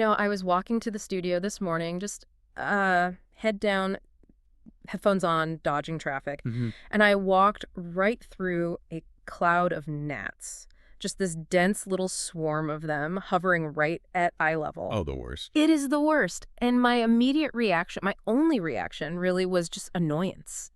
I was walking to the studio this morning, just head down, headphones on, dodging traffic, and I walked right through a cloud of gnats. Just this dense little swarm of them hovering right at eye level. Oh, the worst. It is the worst. And my immediate reaction, my only reaction really was just annoyance,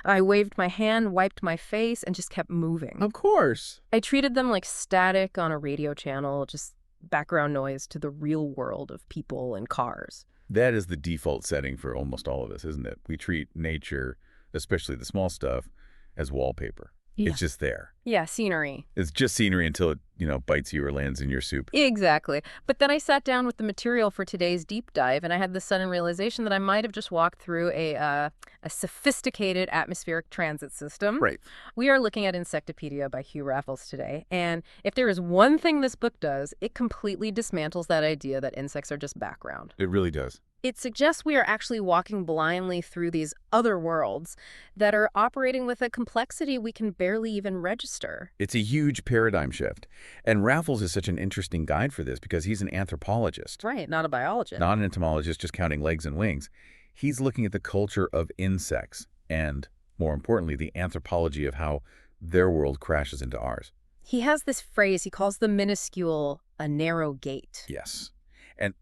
I waved my hand, wiped my face, and just kept moving. Of course. I treated them like static on a radio channel, just background noise to the real world of people and cars. That is the default setting for almost all of us, isn't it? We treat nature, especially the small stuff, as wallpaper. Yeah. It's just there. Yeah, scenery. It's just scenery until it, bites you or lands in your soup. Exactly. But then I sat down with the material for today's deep dive, and I had the sudden realization that I might have just walked through a sophisticated atmospheric transit system. Right. We are looking at Insectopedia by Hugh Raffles today, and if there is one thing this book does, it completely dismantles that idea that insects are just background. It really does. It suggests we are actually walking blindly through these other worlds that are operating with a complexity we can barely even register. It's a huge paradigm shift. And Raffles is such an interesting guide for this because he's an anthropologist. Right, not a biologist. Not an entomologist just counting legs and wings. He's looking at the culture of insects and, more importantly, the anthropology of how their world crashes into ours. He has this phrase he calls the minuscule a narrow gate. Yes. And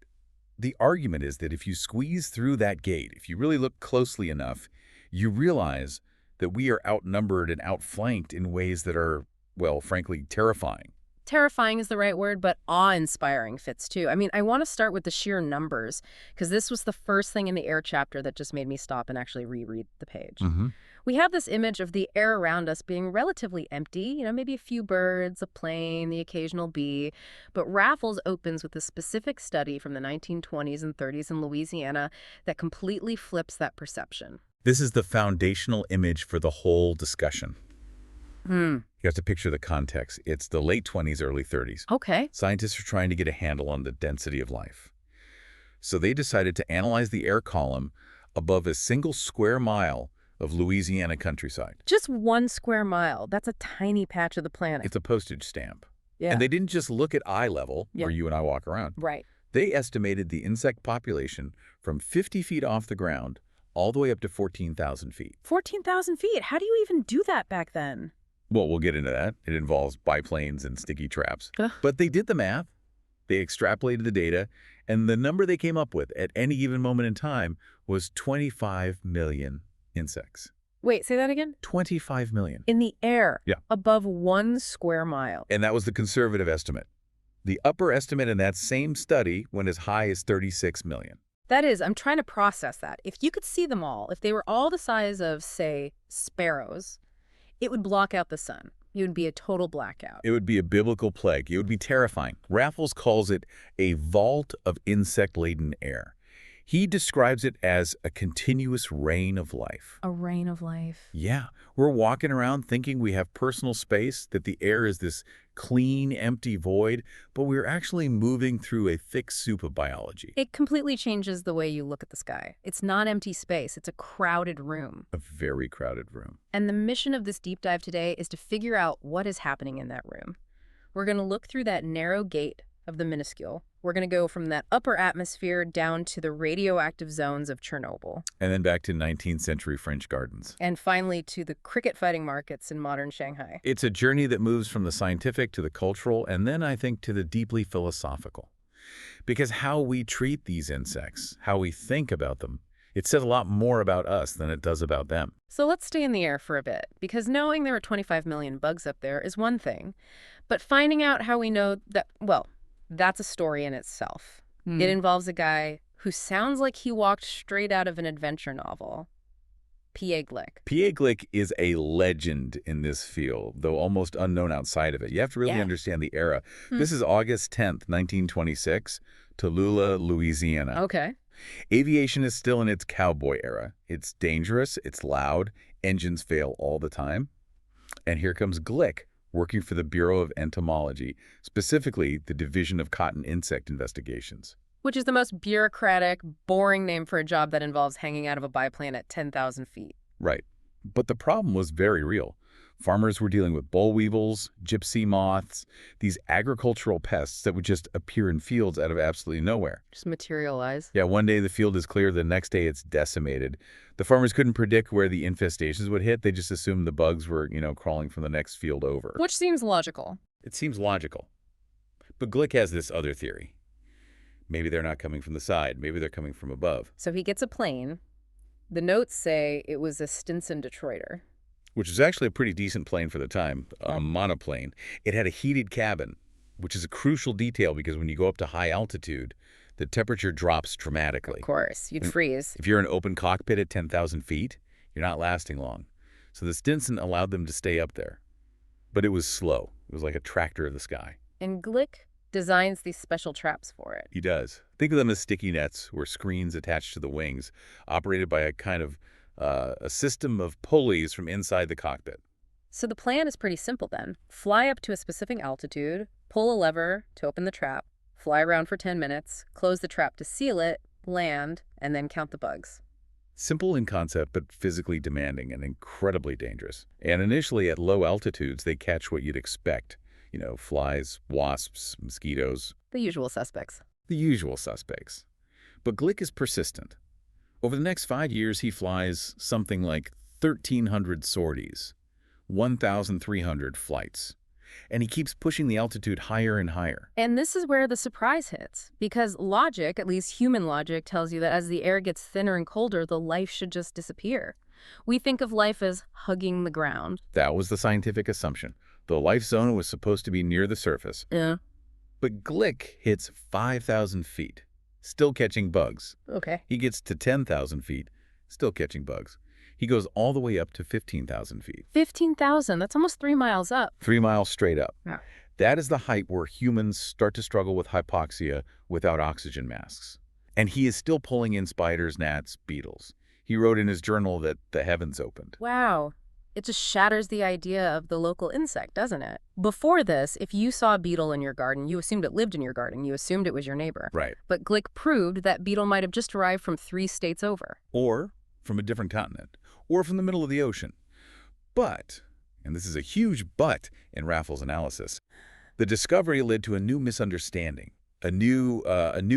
the argument is that if you squeeze through that gate, if you really look closely enough, you realize that we are outnumbered and outflanked in ways that are, well, frankly, terrifying. Terrifying is the right word, but awe-inspiring fits too. I mean, I want to start with the sheer numbers, because this was the first thing in the air chapter that just made me stop and actually reread the page. We have this image of the air around us being relatively empty, maybe a few birds, a plane, the occasional bee. But Raffles opens with a specific study from the 1920s and 30s in Louisiana that completely flips that perception. This is the foundational image for the whole discussion. You have to picture the context. It's the late 20s, early 30s. Okay. Scientists are trying to get a handle on the density of life. So they decided to analyze the air column above a single square mile of Louisiana countryside. Just 1 square mile. That's a tiny patch of the planet. It's a postage stamp. Yeah. And they didn't just look at eye level, where you and I walk around. Right. They estimated the insect population from 50 feet off the ground all the way up to 14,000 feet. 14,000 feet? How do you even do that back then? Well, we'll get into that. It involves biplanes and sticky traps. But they did the math. They extrapolated the data, and the number they came up with at any given moment in time was 25 million insects. Wait, say that again? 25 million. In the air. Yeah. Above 1 square mile. And that was the conservative estimate. The upper estimate in that same study went as high as 36 million. That is, I'm trying to process that. If you could see them all, if they were all the size of, say, sparrows, it would block out the sun. It would be a total blackout. It would be a biblical plague. It would be terrifying. Raffles calls it a vault of insect-laden air. He describes it as a continuous rain of life. A rain of life. Yeah. We're walking around thinking we have personal space, that the air is this clean, empty void, but we're actually moving through a thick soup of biology. It completely changes the way you look at the sky. It's not empty space. It's a crowded room. A very crowded room. And the mission of this deep dive today is to figure out what is happening in that room. We're going to look through that narrow gate of the minuscule. We're going to go from that upper atmosphere down to the radioactive zones of Chernobyl. And then back to 19th century French gardens. And finally to the cricket fighting markets in modern Shanghai. It's a journey that moves from the scientific to the cultural, and then I think to the deeply philosophical. Because how we treat these insects, how we think about them, it says a lot more about us than it does about them. So let's stay in the air for a bit, because knowing there are 25 million bugs up there is one thing, but finding out how we know that, well, that's a story in itself. It involves a guy who sounds like he walked straight out of an adventure novel. P.A. Glick. P.A. Glick is a legend in this field, though almost unknown outside of it. You have to really understand the era. This is August 10th, 1926, Tallulah, Louisiana. Okay. Aviation is still in its cowboy era. It's dangerous, it's loud, engines fail all the time. And here comes Glick, working for the Bureau of Entomology, specifically the Division of Cotton Insect Investigations. Which is the most bureaucratic, boring name for a job that involves hanging out of a biplane at 10,000 feet. Right. But the problem was very real. Farmers were dealing with boll weevils, gypsy moths, these agricultural pests that would just appear in fields out of absolutely nowhere. Just materialize. Yeah, one day the field is clear, the next day it's decimated. The farmers couldn't predict where the infestations would hit. They just assumed the bugs were, crawling from the next field over. Which seems logical. It seems logical. But Glick has this other theory. Maybe they're not coming from the side. Maybe they're coming from above. So he gets a plane. The notes say it was a Stinson Detroiter. Which is actually a pretty decent plane for the time, a monoplane. It had a heated cabin, which is a crucial detail because when you go up to high altitude, the temperature drops dramatically. Of course, you'd freeze. If you're in an open cockpit at 10,000 feet, you're not lasting long. So the Stinson allowed them to stay up there. But it was slow. It was like a tractor of the sky. And Glick designs these special traps for it. He does. Think of them as sticky nets or screens attached to the wings, operated by a kind of a system of pulleys from inside the cockpit. So the plan is pretty simple then. Fly up to a specific altitude, pull a lever to open the trap, fly around for 10 minutes, close the trap to seal it, land, and then count the bugs. Simple in concept, but physically demanding and incredibly dangerous. And initially at low altitudes, they catch what you'd expect. Flies, wasps, mosquitoes. The usual suspects. The usual suspects. But Glick is persistent. Over the next 5 years, he flies something like 1,300 sorties, 1,300 flights. And he keeps pushing the altitude higher and higher. And this is where the surprise hits, because logic, at least human logic, tells you that as the air gets thinner and colder, the life should just disappear. We think of life as hugging the ground. That was the scientific assumption. The life zone was supposed to be near the surface. Yeah. But Glick hits 5,000 feet, still catching bugs. Okay. He gets to 10,000 feet, still catching bugs. He goes all the way up to 15,000 feet. 15,000? That's almost 3 miles up. 3 miles straight up. Yeah. That is the height where humans start to struggle with hypoxia without oxygen masks. And he is still pulling in spiders, gnats, beetles. He wrote in his journal that the heavens opened. Wow. It just shatters the idea of the local insect, doesn't it? Before this, if you saw a beetle in your garden, you assumed it lived in your garden. You assumed it was your neighbor. Right. But Glick proved that beetle might have just arrived from 3 states over. Or from a different continent. Or from the middle of the ocean. But, and this is a huge but in Raffles' analysis, the discovery led to a new misunderstanding. A new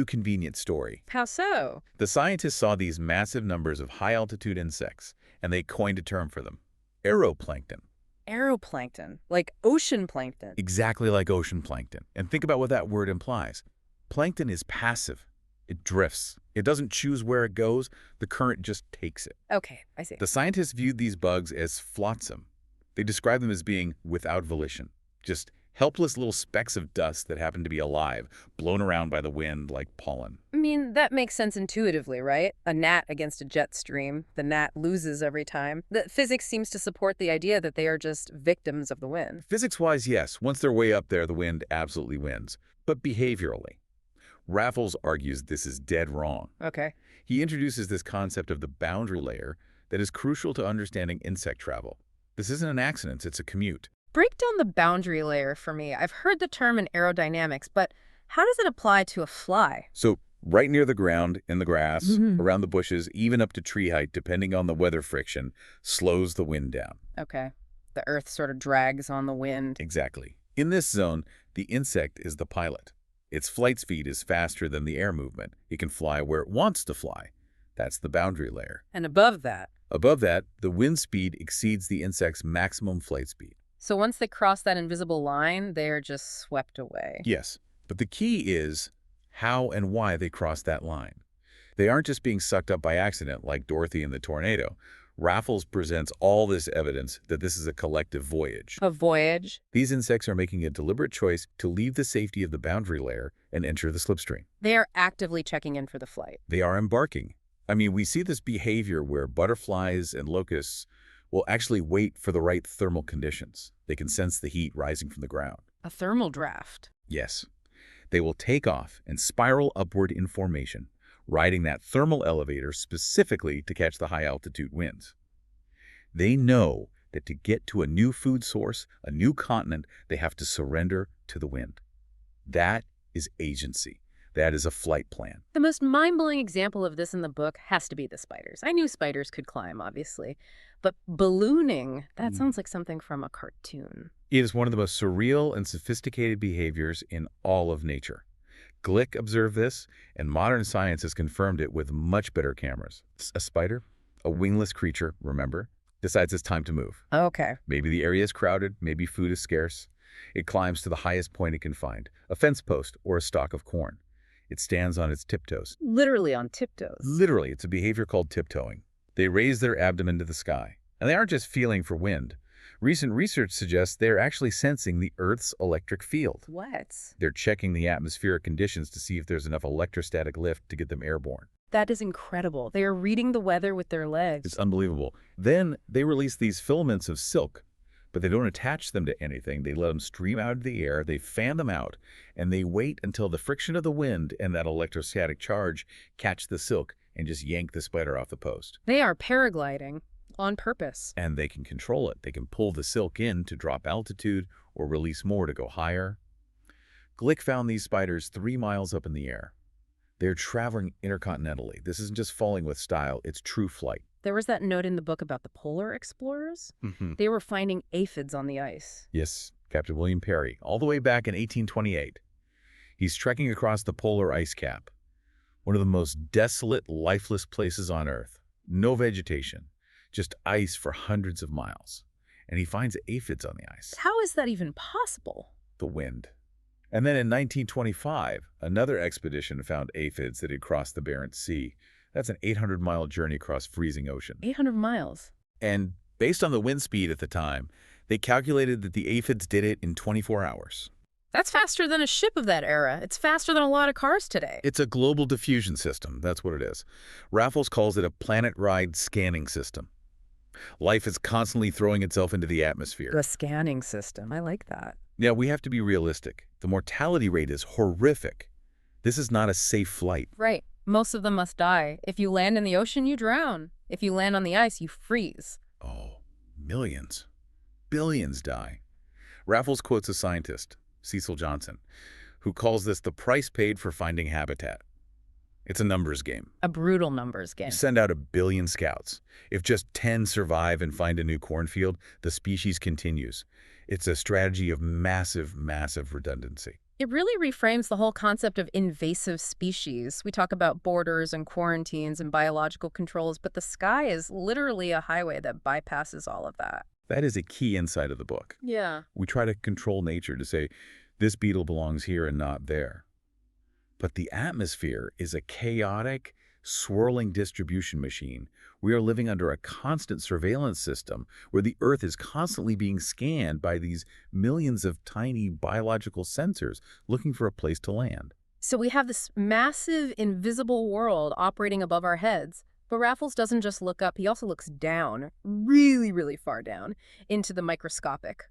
convenient story. How so? The scientists saw these massive numbers of high-altitude insects, and they coined a term for them. Aeroplankton. Aeroplankton, like ocean plankton. Exactly like ocean plankton. And think about what that word implies. Plankton is passive. It drifts. It doesn't choose where it goes. The current just takes it. Okay, I see. The scientists viewed these bugs as flotsam. They described them as being without volition, just helpless little specks of dust that happen to be alive, blown around by the wind like pollen. I mean, that makes sense intuitively, right? A gnat against a jet stream. The gnat loses every time. The physics seems to support the idea that they are just victims of the wind. Physics-wise, yes. Once they're way up there, the wind absolutely wins. But behaviorally, Raffles argues this is dead wrong. Okay. He introduces this concept of the boundary layer that is crucial to understanding insect travel. This isn't an accident, it's a commute. Break down the boundary layer for me. I've heard the term in aerodynamics, but how does it apply to a fly? So right near the ground, in the grass, around the bushes, even up to tree height, depending on the weather friction, slows the wind down. Okay. The earth sort of drags on the wind. Exactly. In this zone, the insect is the pilot. Its flight speed is faster than the air movement. It can fly where it wants to fly. That's the boundary layer. And above that? Above that, the wind speed exceeds the insect's maximum flight speed. So once they cross that invisible line, they are just swept away. Yes, but the key is how and why they cross that line. They aren't just being sucked up by accident like Dorothy in the tornado. Raffles presents all this evidence that this is a collective voyage. A voyage? These insects are making a deliberate choice to leave the safety of the boundary layer and enter the slipstream. They are actively checking in for the flight. They are embarking. I mean, we see this behavior where butterflies and locusts will actually wait for the right thermal conditions. They can sense the heat rising from the ground. A thermal draft. Yes. They will take off and spiral upward in formation, riding that thermal elevator specifically to catch the high-altitude winds. They know that to get to a new food source, a new continent, they have to surrender to the wind. That is agency. That is a flight plan. The most mind-blowing example of this in the book has to be the spiders. I knew spiders could climb, obviously, but ballooning, that sounds like something from a cartoon. It is one of the most surreal and sophisticated behaviors in all of nature. Glick observed this, and modern science has confirmed it with much better cameras. A spider, a wingless creature, remember, decides it's time to move. Okay. Maybe the area is crowded, maybe food is scarce. It climbs to the highest point it can find, a fence post or a stalk of corn. It stands on its tiptoes. Literally on tiptoes. Literally, it's a behavior called tiptoeing. They raise their abdomen to the sky, and they aren't just feeling for wind. Recent research suggests they're actually sensing the Earth's electric field. What? They're checking the atmospheric conditions to see if there's enough electrostatic lift to get them airborne. That is incredible. They are reading the weather with their legs. It's unbelievable. Then they release these filaments of silk, but they don't attach them to anything. They let them stream out of the air, they fan them out, and they wait until the friction of the wind and that electrostatic charge catch the silk and just yank the spider off the post. They are paragliding on purpose. And they can control it. They can pull the silk in to drop altitude or release more to go higher. Glick found these spiders 3 miles up in the air. They're traveling intercontinentally. This isn't just falling with style, it's true flight. There was that note in the book about the polar explorers. They were finding aphids on the ice. Yes, Captain William Perry, all the way back in 1828. He's trekking across the polar ice cap, one of the most desolate, lifeless places on Earth. No vegetation, just ice for hundreds of miles. And he finds aphids on the ice. How is that even possible? The wind. And then in 1925, another expedition found aphids that had crossed the Barents Sea. That's an 800-mile journey across freezing ocean. 800 miles. And based on the wind speed at the time, they calculated that the aphids did it in 24 hours. That's faster than a ship of that era. It's faster than a lot of cars today. It's a global diffusion system. That's what it is. Raffles calls it a planet-wide scanning system. Life is constantly throwing itself into the atmosphere. A scanning system. I like that. Yeah, we have to be realistic. The mortality rate is horrific. This is not a safe flight. Right. Most of them must die. If you land in the ocean, you drown. If you land on the ice, you freeze. Oh, millions. Billions die. Raffles quotes a scientist, Cecil Johnson, who calls this the price paid for finding habitat. It's a numbers game. A brutal numbers game. You send out 1 billion scouts. If just 10 survive and find a new cornfield, the species continues. It's a strategy of massive, massive redundancy. It really reframes the whole concept of invasive species. We talk about borders and quarantines and biological controls, but the sky is literally a highway that bypasses all of that. That is a key insight of the book. Yeah. We try to control nature to say, this beetle belongs here and not there. But the atmosphere is a chaotic, swirling distribution machine. We are living under a constant surveillance system where the Earth is constantly being scanned by these millions of tiny biological sensors looking for a place to land. So we have this massive, invisible world operating above our heads. But Raffles doesn't just look up, he also looks down, really, really far down, into the microscopic.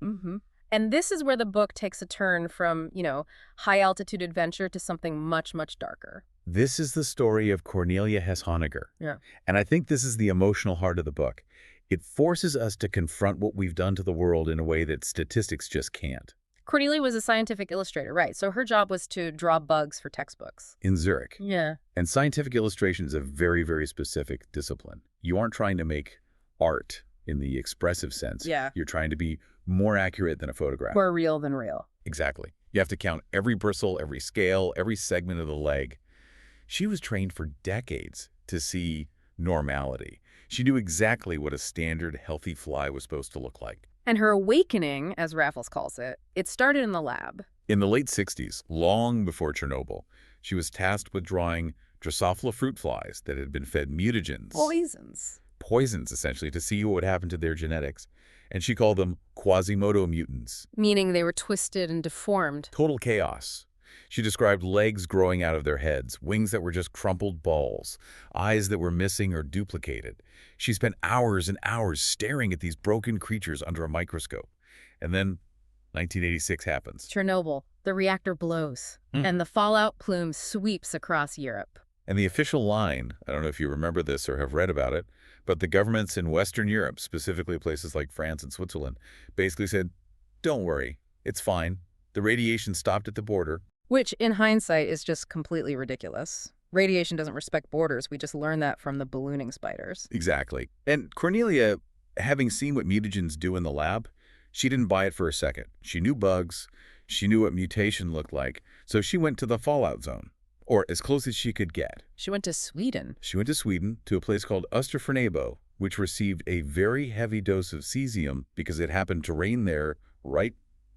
And this is where the book takes a turn from, high-altitude adventure to something much, much darker. This is the story of Cornelia Hess Honegger. Yeah. And I think this is the emotional heart of the book. It forces us to confront what we've done to the world in a way that statistics just can't. Cornelia was a scientific illustrator, right? So her job was to draw bugs for textbooks. In Zurich. Yeah. And scientific illustration is a very, very specific discipline. You aren't trying to make art in the expressive sense. Yeah. You're trying to be more accurate than a photograph. More real than real. Exactly. You have to count every bristle, every scale, every segment of the leg. She was trained for decades to see normality. She knew exactly what a standard, healthy fly was supposed to look like. And her awakening, as Raffles calls it, it started in the lab. In the late 60s, long before Chernobyl, she was tasked with drawing Drosophila fruit flies that had been fed mutagens. Poisons, essentially, to see what would happen to their genetics. And she called them Quasimodo mutants. Meaning they were twisted and deformed. Total chaos. She described legs growing out of their heads, wings that were just crumpled balls, eyes that were missing or duplicated. She spent hours and hours staring at these broken creatures under a microscope. And then 1986 happens. Chernobyl. The reactor blows. And the fallout plume sweeps across Europe. And the official line, I don't know if you remember this or have read about it, but the governments in Western Europe, specifically places like France and Switzerland, basically said, don't worry, it's fine. The radiation stopped at the border. Which, in hindsight, is just completely ridiculous. Radiation doesn't respect borders. We just learned that from the ballooning spiders. Exactly. And Cornelia, having seen what mutagens do in the lab, she didn't buy it for a second. She knew bugs. She knew what mutation looked like. So she went to the fallout zone, or as close as she could get. She went to Sweden. She went to Sweden, to a place called Österfärnebo, which received a very heavy dose of cesium because it happened to rain there right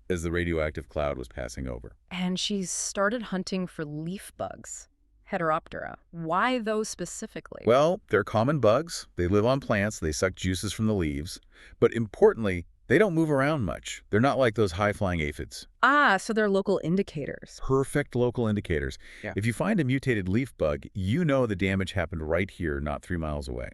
as the radioactive cloud was passing over. And she started hunting for leaf bugs. Heteroptera. Why those specifically? Well, they're common bugs. They live on plants. They suck juices from the leaves. But importantly, they don't move around much. They're not like those high-flying aphids. Ah, so they're local indicators. Perfect local indicators. Yeah. If you find a mutated leaf bug, you know the damage happened right here, not 3 miles away.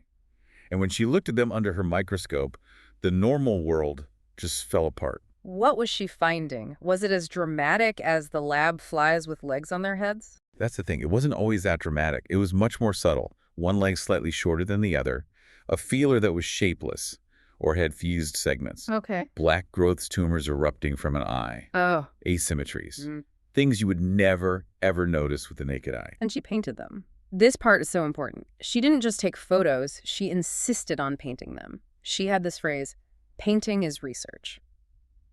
And when she looked at them under her microscope, the normal world just fell apart. What was she finding? Was it as dramatic as the lab flies with legs on their heads? That's the thing. It wasn't always that dramatic. It was much more subtle. One leg slightly shorter than the other. A feeler that was shapeless or had fused segments. Okay. Black growths, tumors erupting from an eye. Oh. Asymmetries. Things you would never, ever notice with the naked eye. And she painted them. This part is so important. She didn't just take photos. She insisted on painting them. She had this phrase, painting is research.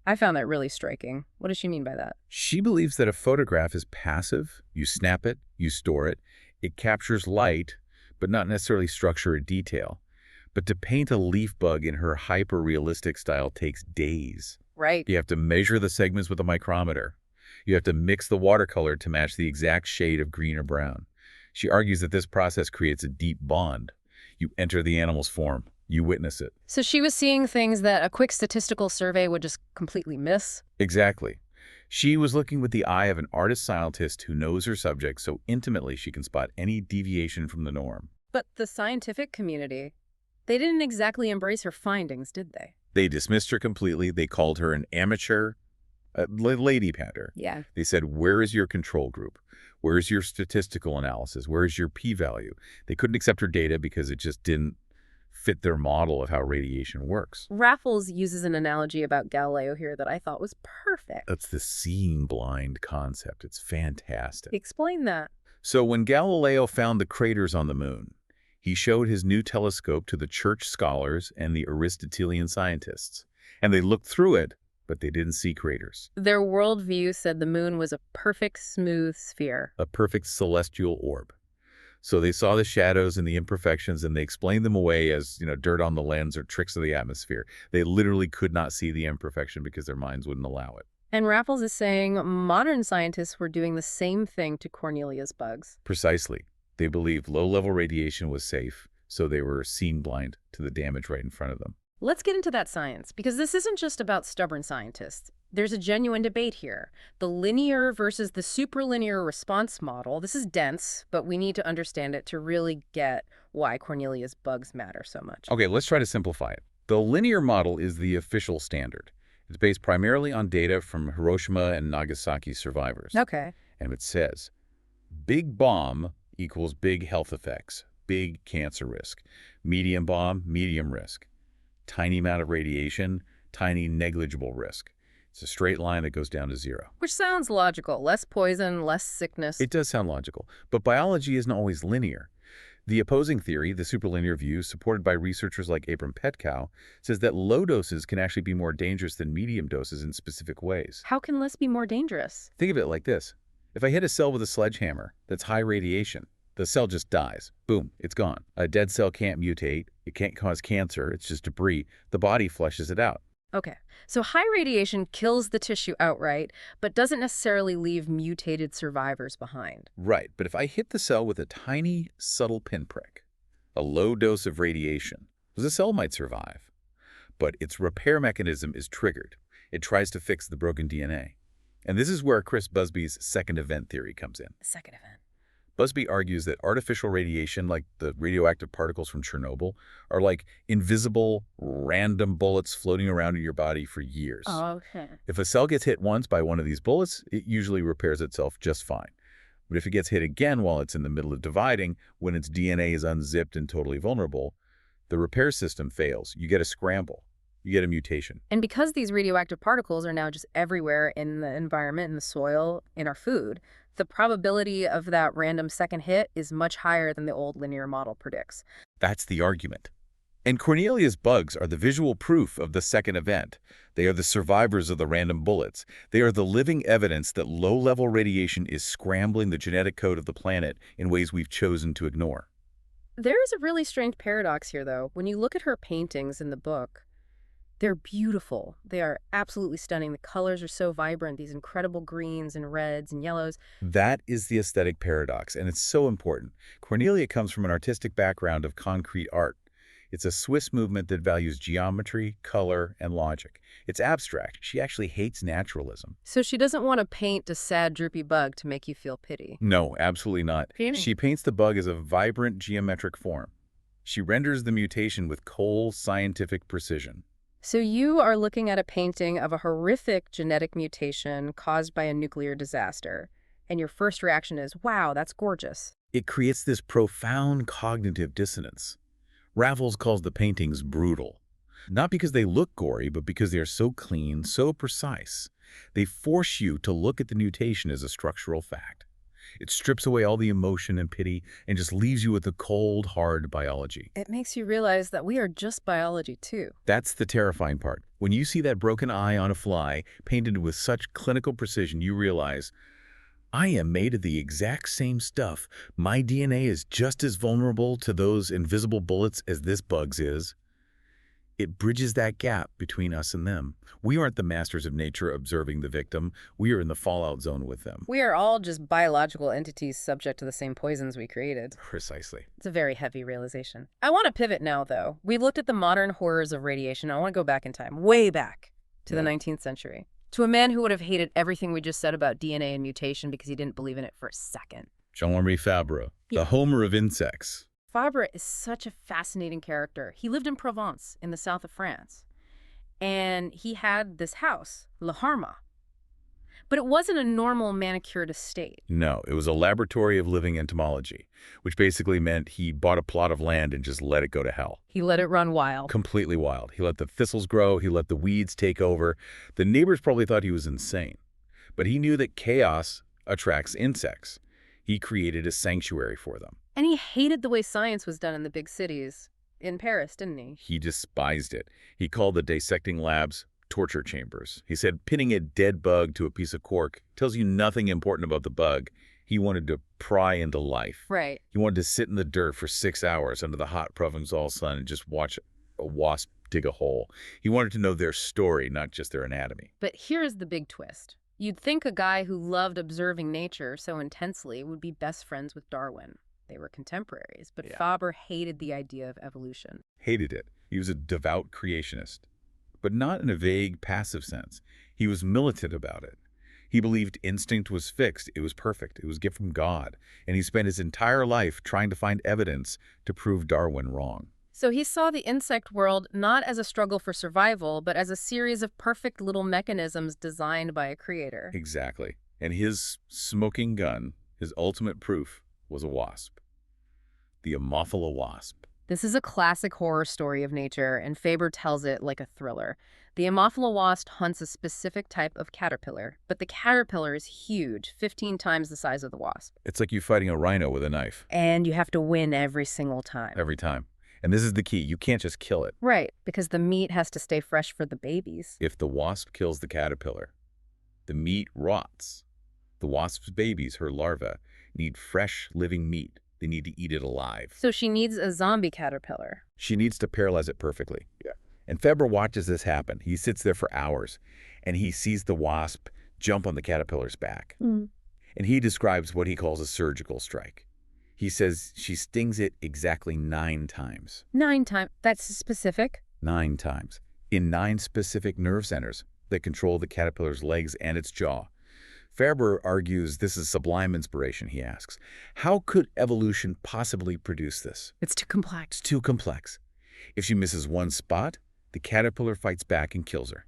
I found that really striking. What does she mean by that? She believes that a photograph is passive. You snap it, you store it. It captures light, but not necessarily structure or detail. But to paint a leaf bug in her hyper-realistic style takes days. Right. You have to measure the segments with a micrometer. You have to mix the watercolor to match the exact shade of green or brown. She argues that this process creates a deep bond. You enter the animal's form. You witness it. So she was seeing things that a quick statistical survey would just completely miss? Exactly. She was looking with the eye of an artist-scientist who knows her subject so intimately she can spot any deviation from the norm. But the scientific community, they didn't exactly embrace her findings, did they? They dismissed her completely. They called her an amateur, lady patter. Yeah. They said, where is your control group? Where is your statistical analysis? Where is your p-value? They couldn't accept her data because it just didn't fit their model of how radiation works. Raffles uses an analogy about Galileo here that I thought was perfect. That's the seeing blind concept. It's fantastic. Explain that. So when Galileo found the craters on the moon, he showed his new telescope to the church scholars and the Aristotelian scientists. And they looked through it, but they didn't see craters. Their worldview said the moon was a perfect, smooth sphere. A perfect celestial orb. So they saw the shadows and the imperfections, and they explained them away as, dirt on the lens or tricks of the atmosphere. They literally could not see the imperfection because their minds wouldn't allow it. And Raffles is saying modern scientists were doing the same thing to Cornelia's bugs. Precisely. They believed low-level radiation was safe, so they were seeing blind to the damage right in front of them. Let's get into that science, because this isn't just about stubborn scientists. There's a genuine debate here. The linear versus the superlinear response model. This is dense, but we need to understand it to really get why Cornelia's bugs matter so much. Okay, let's try to simplify it. The linear model is the official standard. It's based primarily on data from Hiroshima and Nagasaki survivors. Okay. And it says, big bomb equals big health effects, big cancer risk. Medium bomb, medium risk. Tiny amount of radiation, tiny negligible risk. It's a straight line that goes down to zero. Which sounds logical. Less poison, less sickness. It does sound logical, but biology isn't always linear. The opposing theory, the superlinear view, supported by researchers like Abram Petkow, says that low doses can actually be more dangerous than medium doses in specific ways. How can less be more dangerous? Think of it like this. If I hit a cell with a sledgehammer that's high radiation, the cell just dies. Boom, it's gone. A dead cell can't mutate. It can't cause cancer. It's just debris. The body flushes it out. Okay, so high radiation kills the tissue outright, but doesn't necessarily leave mutated survivors behind. Right, but if I hit the cell with a tiny, subtle pinprick, a low dose of radiation, the cell might survive. But its repair mechanism is triggered. It tries to fix the broken DNA. And this is where Chris Busby's second event theory comes in. The second event. Busby argues that artificial radiation, like the radioactive particles from Chernobyl, are like invisible, random bullets floating around in your body for years. Oh, okay. If a cell gets hit once by one of these bullets, it usually repairs itself just fine. But if it gets hit again while it's in the middle of dividing, when its DNA is unzipped and totally vulnerable, the repair system fails. You get a scramble. You get a mutation. And because these radioactive particles are now just everywhere in the environment, in the soil, in our food, the probability of that random second hit is much higher than the old linear model predicts. That's the argument. And Cornelia's bugs are the visual proof of the second event. They are the survivors of the random bullets. They are the living evidence that low-level radiation is scrambling the genetic code of the planet in ways we've chosen to ignore. There is a really strange paradox here, though. When you look at her paintings in the book, they're beautiful. They are absolutely stunning. The colors are so vibrant, these incredible greens and reds and yellows. That is the aesthetic paradox, and it's so important. Cornelia comes from an artistic background of concrete art. It's a Swiss movement that values geometry, color, and logic. It's abstract. She actually hates naturalism. So she doesn't want to paint a sad, droopy bug to make you feel pity. No, absolutely not. Painting. She paints the bug as a vibrant geometric form. She renders the mutation with cold, scientific precision. So you are looking at a painting of a horrific genetic mutation caused by a nuclear disaster, and your first reaction is, wow, that's gorgeous. It creates this profound cognitive dissonance. Raffles calls the paintings brutal, not because they look gory, but because they are so clean, so precise. They force you to look at the mutation as a structural fact. It strips away all the emotion and pity and just leaves you with the cold, hard biology. It makes you realize that we are just biology, too. That's the terrifying part. When you see that broken eye on a fly painted with such clinical precision, you realize, I am made of the exact same stuff. My DNA is just as vulnerable to those invisible bullets as this bug's is. It bridges that gap between us and them. We aren't the masters of nature observing the victim. We are in the fallout zone with them. We are all just biological entities subject to the same poisons we created. Precisely. It's a very heavy realization. I want to pivot now, though. We've looked at the modern horrors of radiation. I want to go back in time, way back to the 19th century, to a man who would have hated everything we just said about DNA and mutation because he didn't believe in it for a second. Jean-Marie Fabre, Yeah. the Homer of insects. Fabre is such a fascinating character. He lived in Provence in the south of France, and he had this house, Le Harma. But it wasn't a normal manicured estate. No, it was a laboratory of living entomology, which basically meant he bought a plot of land and just let it go to hell. He let it run wild. Completely wild. He let the thistles grow. He let the weeds take over. The neighbors probably thought he was insane. But he knew that chaos attracts insects. He created a sanctuary for them. And he hated the way science was done in the big cities. In Paris, didn't he? He despised it. He called the dissecting labs torture chambers. He said pinning a dead bug to a piece of cork tells you nothing important about the bug. He wanted to pry into life. Right. He wanted to sit in the dirt for 6 hours under the hot Provençal sun and just watch a wasp dig a hole. He wanted to know their story, not just their anatomy. But here's the big twist. You'd think a guy who loved observing nature so intensely would be best friends with Darwin. They were contemporaries, but Fabre hated the idea of evolution. Hated it. He was a devout creationist, but not in a vague, passive sense. He was militant about it. He believed instinct was fixed, it was perfect, it was a gift from God, and he spent his entire life trying to find evidence to prove Darwin wrong. So he saw the insect world not as a struggle for survival, but as a series of perfect little mechanisms designed by a creator. Exactly. And his smoking gun, his ultimate proof, was a wasp. The Ammophila wasp. This is a classic horror story of nature, and Fabre tells it like a thriller. The Ammophila wasp hunts a specific type of caterpillar, but the caterpillar is huge, 15 times the size of the wasp. It's like you fighting a rhino with a knife. And you have to win every single time. Every time. And this is the key. You can't just kill it. Right, because the meat has to stay fresh for the babies. If the wasp kills the caterpillar, the meat rots. The wasp's babies, her larvae, need fresh, living meat. They need to eat it alive. So she needs a zombie caterpillar. She needs to paralyze it perfectly. Yeah. And Fabre watches this happen. He sits there for hours, and he sees the wasp jump on the caterpillar's back. And he describes what he calls a surgical strike. He says she stings it exactly 9 times. 9 times? That's specific? 9 times. In 9 specific nerve centers that control the caterpillar's legs and its jaw. Fabre argues this is sublime inspiration, he asks. How could evolution possibly produce this? It's too complex. It's too complex. If she misses one spot, the caterpillar fights back and kills her.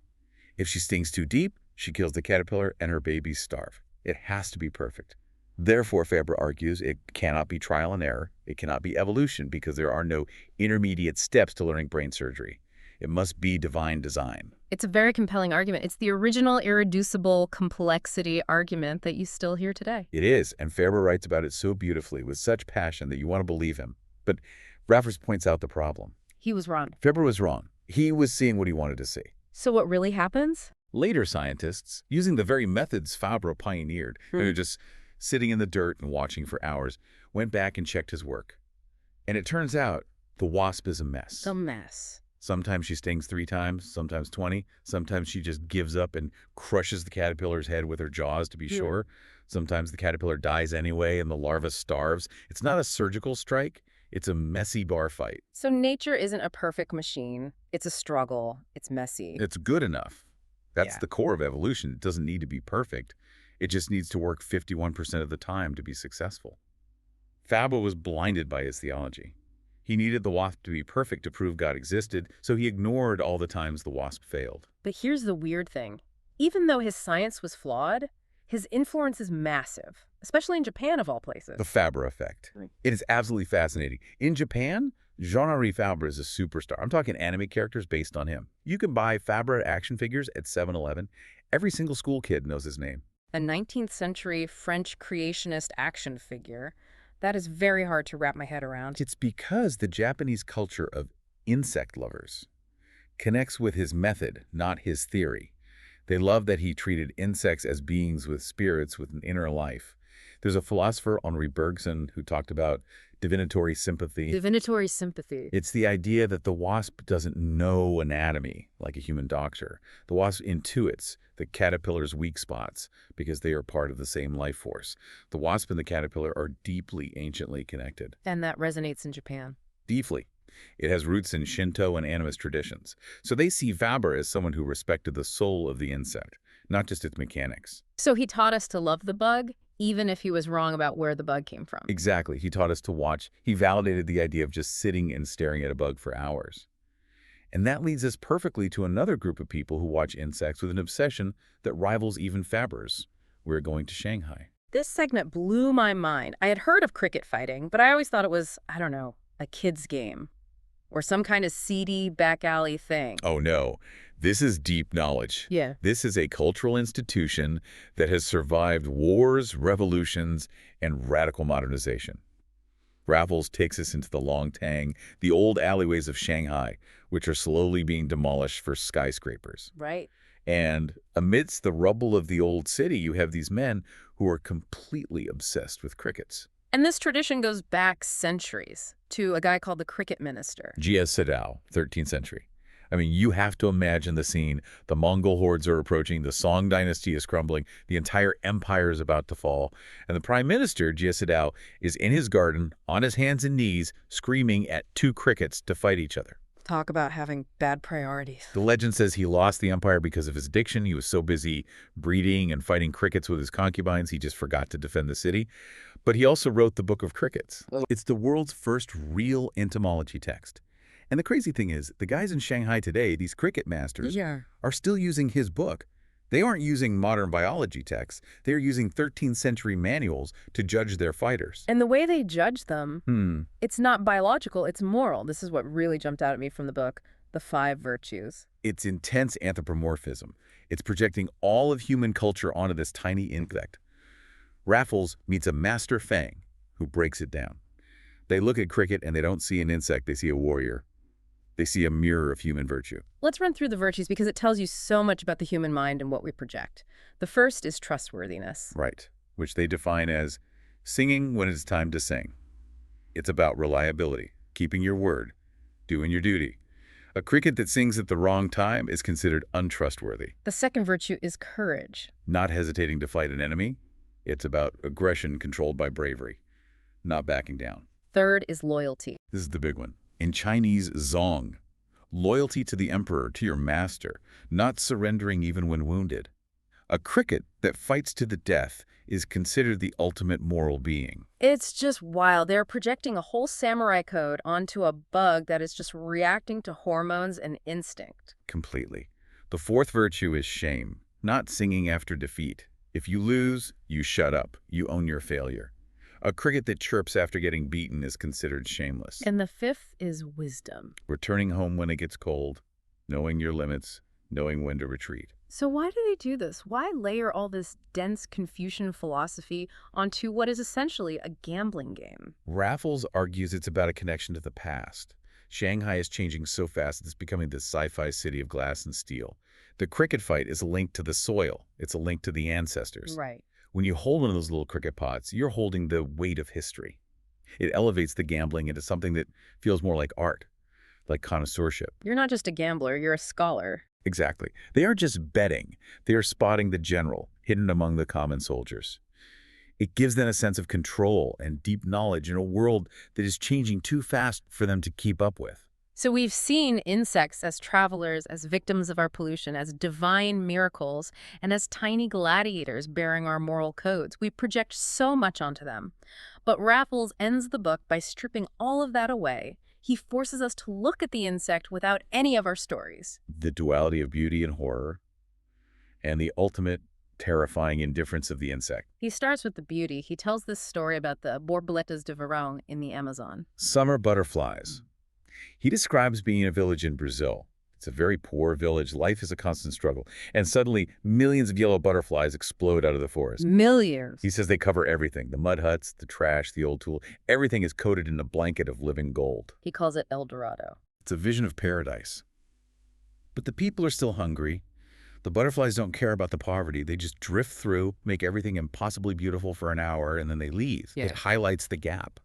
If she stings too deep, she kills the caterpillar and her babies starve. It has to be perfect. Therefore, Fabre argues, it cannot be trial and error. It cannot be evolution because there are no intermediate steps to learning brain surgery. It must be divine design. It's a very compelling argument. It's the original irreducible complexity argument that you still hear today. It is, and Faber writes about it so beautifully, with such passion that you want to believe him. But Raffles points out the problem. He was wrong. Faber was wrong. He was seeing what he wanted to see. So what really happens? Later scientists, using the very methods Fabre pioneered, just sitting in the dirt and watching for hours, went back and checked his work. And it turns out the wasp is a mess. A mess. Sometimes she stings 3 times, sometimes 20. Sometimes she just gives up and crushes the caterpillar's head with her jaws to be sure. Sometimes the caterpillar dies anyway and the larva starves. It's not a surgical strike. It's a messy bar fight. So nature isn't a perfect machine. It's a struggle. It's messy. It's good enough. That's the core of evolution. It doesn't need to be perfect. It just needs to work 51% of the time to be successful. Fabre was blinded by his theology. He needed the wasp to be perfect to prove God existed, so he ignored all the times the wasp failed. But here's the weird thing. Even though his science was flawed, his influence is massive, especially in Japan of all places. The Fabre effect. It is absolutely fascinating. In Japan, Jean-Henri Fabre is a superstar. I'm talking anime characters based on him. You can buy Fabre action figures at 7-Eleven. Every single school kid knows his name. A 19th century French creationist action figure. That is very hard to wrap my head around. It's because the Japanese culture of insect lovers connects with his method, not his theory. They love that he treated insects as beings with spirits with an inner life. There's a philosopher, Henri Bergson, who talked about divinatory sympathy. Divinatory sympathy. It's the idea that the wasp doesn't know anatomy like a human doctor. The wasp intuits the caterpillar's weak spots because they are part of the same life force. The wasp and the caterpillar are deeply, anciently connected. And that resonates in Japan. Deeply. It has roots in Shinto and animist traditions. So they see Fabre as someone who respected the soul of the insect, not just its mechanics. So he taught us to love the bug, even if he was wrong about where the bug came from. Exactly. He taught us to watch. He validated the idea of just sitting and staring at a bug for hours. And that leads us perfectly to another group of people who watch insects with an obsession that rivals even Fabre's. We're going to Shanghai. This segment blew my mind. I had heard of cricket fighting, but I always thought it was, I don't know, a kid's game or some kind of seedy back alley thing. Oh, no. This is deep knowledge. Yeah. This is a cultural institution that has survived wars, revolutions, and radical modernization. Raffles takes us into the Longtang, the old alleyways of Shanghai, which are slowly being demolished for skyscrapers. Right. And amidst the rubble of the old city, you have these men who are completely obsessed with crickets. And this tradition goes back centuries to a guy called the cricket minister. G.S. Sadao, 13th century. I mean, you have to imagine the scene. The Mongol hordes are approaching, the Song dynasty is crumbling, the entire empire is about to fall, and the prime minister, G.S. Sadao, is in his garden, on his hands and knees, screaming at 2 crickets to fight each other. Talk about having bad priorities. The legend says he lost the empire because of his addiction. He was so busy breeding and fighting crickets with his concubines, he just forgot to defend the city. But he also wrote the Book of Crickets. It's the world's first real entomology text. And the crazy thing is, the guys in Shanghai today, these cricket masters, are still using his book. They aren't using modern biology texts. They're using 13th century manuals to judge their fighters. And the way they judge them, it's not biological, it's moral. This is what really jumped out at me from the book, The 5 Virtues. It's intense anthropomorphism. It's projecting all of human culture onto this tiny insect. Raffles meets a master Fang who breaks it down. They look at cricket and they don't see an insect, they see a warrior. They see a mirror of human virtue. Let's run through the virtues because it tells you so much about the human mind and what we project. The first is trustworthiness. Right, which they define as singing when it's time to sing. It's about reliability, keeping your word, doing your duty. A cricket that sings at the wrong time is considered untrustworthy. The second virtue is courage. Not hesitating to fight an enemy. It's about aggression controlled by bravery, not backing down. Third is loyalty. This is the big one. In Chinese, zong, loyalty to the emperor, to your master, not surrendering even when wounded. A cricket that fights to the death is considered the ultimate moral being. It's just wild. They're projecting a whole samurai code onto a bug that is just reacting to hormones and instinct. Completely. The fourth virtue is shame, not singing after defeat. If you lose, you shut up. You own your failure. A cricket that chirps after getting beaten is considered shameless. And the fifth is wisdom. Returning home when it gets cold, knowing your limits, knowing when to retreat. So why do they do this? Why layer all this dense Confucian philosophy onto what is essentially a gambling game? Raffles argues it's about a connection to the past. Shanghai is changing so fast it's becoming this sci-fi city of glass and steel. The cricket fight is a link to the soil. It's a link to the ancestors. Right. When you hold one of those little cricket pots, you're holding the weight of history. It elevates the gambling into something that feels more like art, like connoisseurship. You're not just a gambler, you're a scholar. Exactly. They aren't just betting. They are spotting the general, hidden among the common soldiers. It gives them a sense of control and deep knowledge in a world that is changing too fast for them to keep up with. So we've seen insects as travelers, as victims of our pollution, as divine miracles, and as tiny gladiators bearing our moral codes. We project so much onto them. But Raffles ends the book by stripping all of that away. He forces us to look at the insect without any of our stories. The duality of beauty and horror, and the ultimate terrifying indifference of the insect. He starts with the beauty. He tells this story about the borboletas de verão in the Amazon. Summer butterflies. He describes being in a village in Brazil. It's a very poor village. Life is a constant struggle. And suddenly, millions of yellow butterflies explode out of the forest. Millions. He says they cover everything. The mud huts, the trash, the old tool. Everything is coated in a blanket of living gold. He calls it El Dorado. It's a vision of paradise. But the people are still hungry. The butterflies don't care about the poverty. They just drift through, make everything impossibly beautiful for an hour, and then they leave. Yeah. It highlights the gap.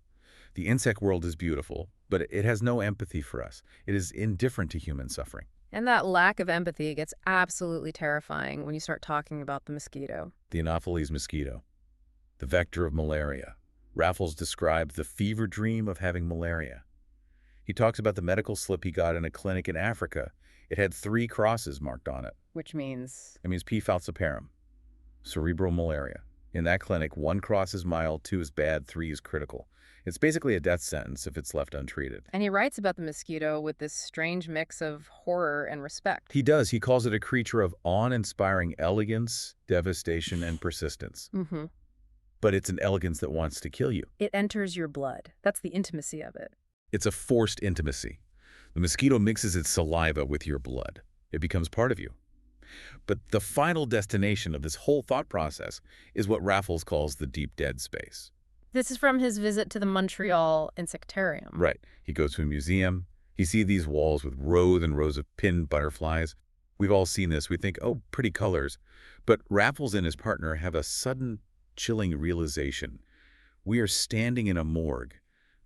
The insect world is beautiful, but it has no empathy for us. It is indifferent to human suffering. And that lack of empathy gets absolutely terrifying when you start talking about the mosquito. The Anopheles mosquito, the vector of malaria. Raffles describes the fever dream of having malaria. He talks about the medical slip he got in a clinic in Africa. It had 3 crosses marked on it. Which means? It means P. falciparum, cerebral malaria. In that clinic, 1 cross is mild, 2 is bad, 3 is critical. It's basically a death sentence if it's left untreated. And he writes about the mosquito with this strange mix of horror and respect. He does. He calls it a creature of awe-inspiring elegance, devastation, and persistence. Mm-hmm. But it's an elegance that wants to kill you. It enters your blood. That's the intimacy of it. It's a forced intimacy. The mosquito mixes its saliva with your blood. It becomes part of you. But the final destination of this whole thought process is what Raffles calls the deep dead space. This is from his visit to the Montreal Insectarium. Right. He goes to a museum. He sees these walls with rows and rows of pinned butterflies. We've all seen this. We think, oh, pretty colors. But Raffles and his partner have a sudden, chilling realization. We are standing in a morgue.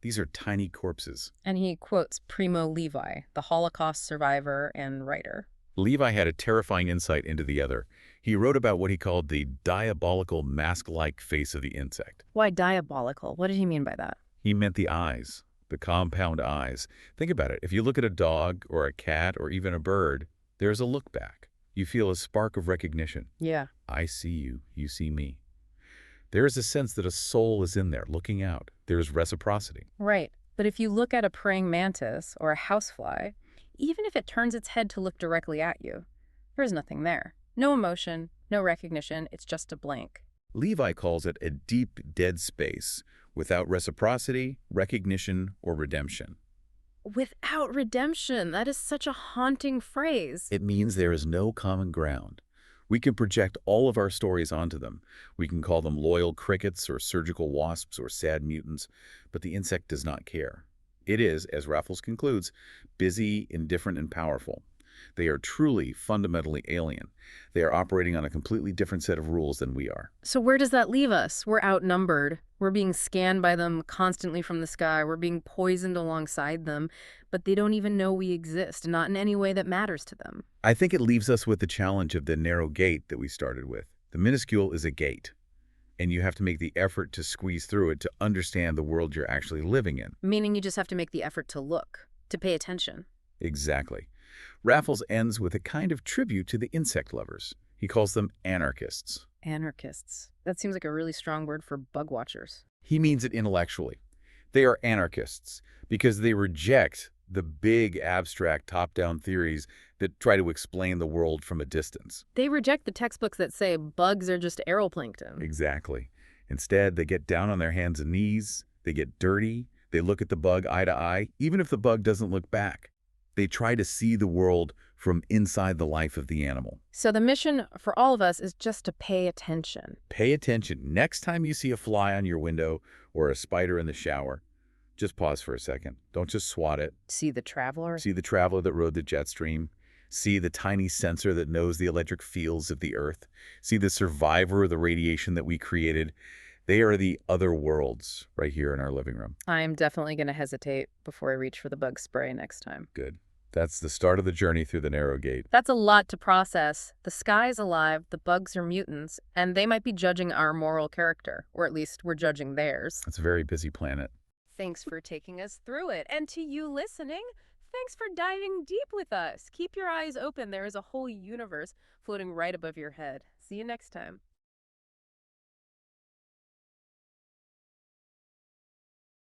These are tiny corpses. And he quotes Primo Levi, the Holocaust survivor and writer. Levi had a terrifying insight into the other. He wrote about what he called the diabolical mask-like face of the insect. Why diabolical? What did he mean by that? He meant the eyes, the compound eyes. Think about it. If you look at a dog or a cat or even a bird, there's a look back. You feel a spark of recognition. Yeah. I see you, you see me. There is a sense that a soul is in there looking out. There's reciprocity. Right. But if you look at a praying mantis or a housefly, even if it turns its head to look directly at you, there's nothing there. No emotion, no recognition, it's just a blank. Levi calls it a deep, dead space without reciprocity, recognition, or redemption. Without redemption, that is such a haunting phrase. It means there is no common ground. We can project all of our stories onto them. We can call them loyal crickets or surgical wasps or sad mutants, but the insect does not care. It is, as Raffles concludes, busy, indifferent, and powerful. They are truly, fundamentally alien. They are operating on a completely different set of rules than we are. So where does that leave us? We're outnumbered. We're being scanned by them constantly from the sky. We're being poisoned alongside them, but they don't even know we exist, not in any way that matters to them. I think it leaves us with the challenge of the narrow gate that we started with. The minuscule is a gate, and you have to make the effort to squeeze through it to understand the world you're actually living in. Meaning you just have to make the effort to look, to pay attention. Exactly. Raffles ends with a kind of tribute to the insect lovers. He calls them anarchists. Anarchists. That seems like a really strong word for bug watchers. He means it intellectually. They are anarchists because they reject the big, abstract, top-down theories that try to explain the world from a distance. They reject the textbooks that say bugs are just aeroplankton. Exactly. Instead, they get down on their hands and knees, they get dirty, they look at the bug eye to eye, even if the bug doesn't look back. They try to see the world from inside the life of the animal. So the mission for all of us is just to pay attention. Pay attention. Next time you see a fly on your window or a spider in the shower, just pause for a second. Don't just swat it. See the traveler? See the traveler that rode the jet stream. See the tiny sensor that knows the electric fields of the Earth. See the survivor of the radiation that we created. They are the other worlds right here in our living room. I'm definitely going to hesitate before I reach for the bug spray next time. Good. That's the start of the journey through the narrow gate. That's a lot to process. The sky's alive, the bugs are mutants, and they might be judging our moral character, or at least we're judging theirs. It's a very busy planet. Thanks for taking us through it. And to you listening, thanks for diving deep with us. Keep your eyes open. There is a whole universe floating right above your head. See you next time.